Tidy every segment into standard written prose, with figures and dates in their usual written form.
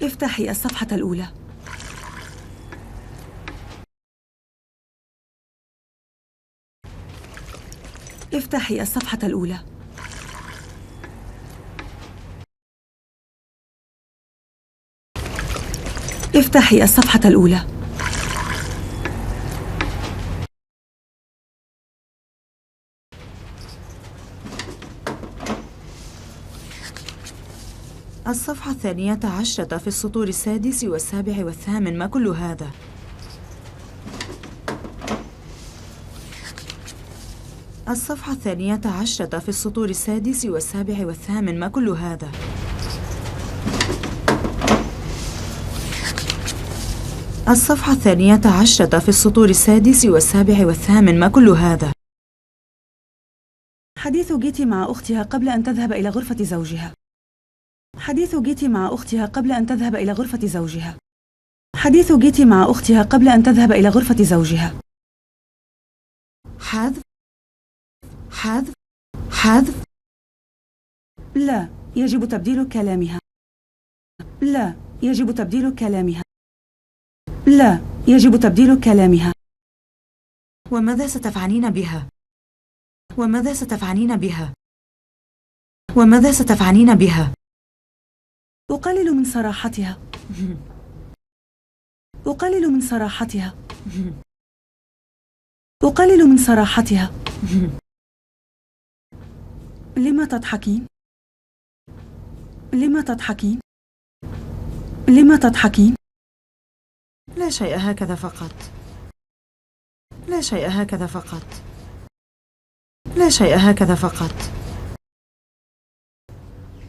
افتحي الصفحة الأولى. افتحي الصفحة الأولى. افتحي الصفحة الأولى. الصفحة 12 في السطور 6 و7 و8. ما كل هذا؟ الصفحة 12 في السطور 6 و7 و8. ما كل هذا؟ الصفحة 12 في السطور 6 و7 و8. ما كل هذا؟ حديث جيتي مع أختها قبل أن تذهب إلى غرفة زوجها. حديث جيتي مع أختها قبل أن تذهب إلى غرفة زوجها. حديث جيتي مع أختها قبل أن تذهب إلى غرفة زوجها. حذف حذف حذف. لا، يجب تبديل كلامها. لا، يجب تبديل كلامها. لا، يجب تبديل كلامها. وماذا ستفعلين بها؟ وماذا ستفعلين بها؟ وماذا ستفعلين بها؟ أقلل من صراحتها. أقلل من صراحتها. أقلل من صراحتها. لما تضحكين؟ لما تضحكين؟ لما تضحكين؟ لا شيء، هكذا فقط. لا شيء، هكذا فقط. لا شيء، هكذا فقط.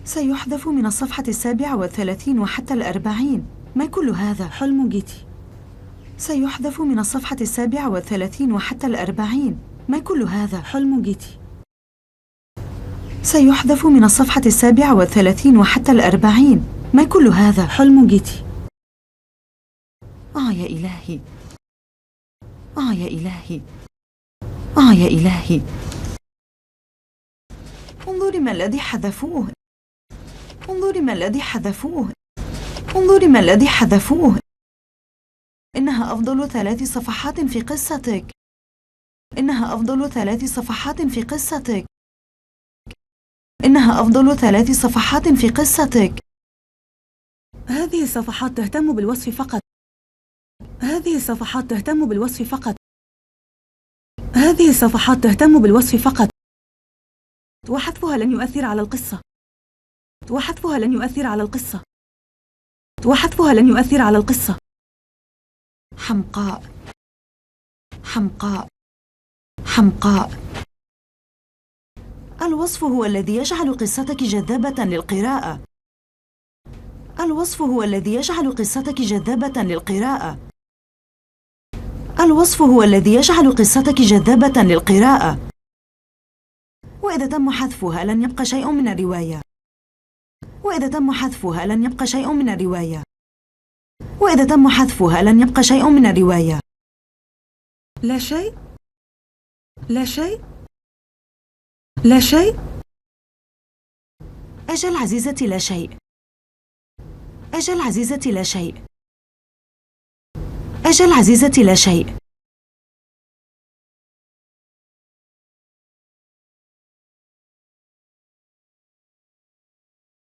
سيحذف من الصفحة 37 وحتى 40. ما كل هذا؟ حلم جيتي. سيحذف من الصفحة 37 وحتى 40. ما كل هذا؟ حلم جيتي. سيحذف من الصفحة 37 وحتى 40. ما كل هذا؟ حلم جيتي. يا إلهي. يا إلهي. يا إلهي. انظري ما الذي حذفوه. انظري ما الذي حذفوه. انظري ما الذي حذفوه. إنها أفضل 3 صفحات في قصتك. إنها أفضل 3 صفحات في قصتك. إنها أفضل 3 صفحات في قصتك. هذه الصفحات تهتم بالوصف فقط. هذه الصفحات تهتم بالوصف فقط. هذه الصفحات تهتم بالوصف فقط. وحذفها لن يؤثر على القصة. وحذفها لن يؤثر على القصة. وحذفها لن يؤثر على القصة. حمقاء. حمقاء. حمقاء. الوصف هو الذي يجعل قصتك جذابة للقراءة. الوصف هو الذي يجعل قصتك جذابة للقراءة. الوصف هو الذي يجعل قصتك جذابة للقراءة. وإذا تم حذفها لن يبقى شيء من الرواية. وإذا تم حذفها لن يبقى شيء من الرواية. وإذا تم حذفها لن يبقى شيء من الرواية. لا شيء. لا شيء. لا شيء. أجل عزيزتي، لا شيء. أجل عزيزتي، لا شيء. أجل عزيزتي، لا شيء.